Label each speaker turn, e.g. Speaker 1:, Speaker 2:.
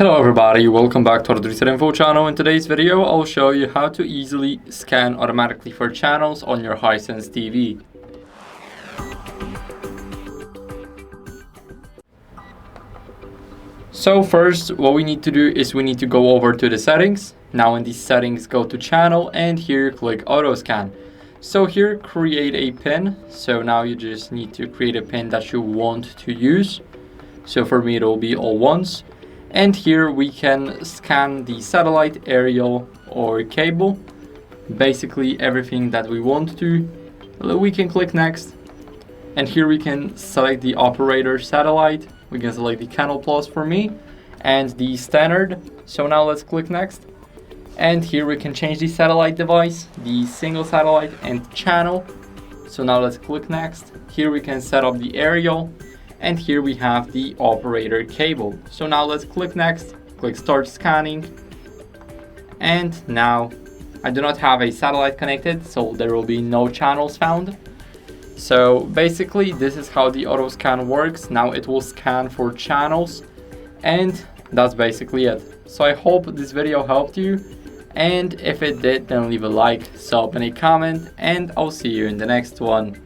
Speaker 1: Hello everybody, welcome back to HardReset.Info channel. In today's video, I'll show you how to easily scan automatically for channels on your HISENSE TV. So first, what we need to do is we need to go over to the settings. Now in these settings, go to channel and here click auto scan. So here create a pin. So now you just need to create a pin that you want to use. So for me, it will be all ones. And here we can scan the satellite, aerial or cable, basically everything that we want to. We can click next, and here we can select the operator satellite. We can select the Canal Plus for me and the standard. So now let's click next, and here we can change the satellite device, the single satellite and channel. So now let's click next. Here we can set up the aerial. And here we have the operator cable. So now let's click next, click start scanning. And now I do not have a satellite connected, so there will be no channels found. So basically this is how the auto scan works. Now it will scan for channels, and that's basically it. So I hope this video helped you, and if it did, then leave a like, sub and a comment, and I'll see you in the next one.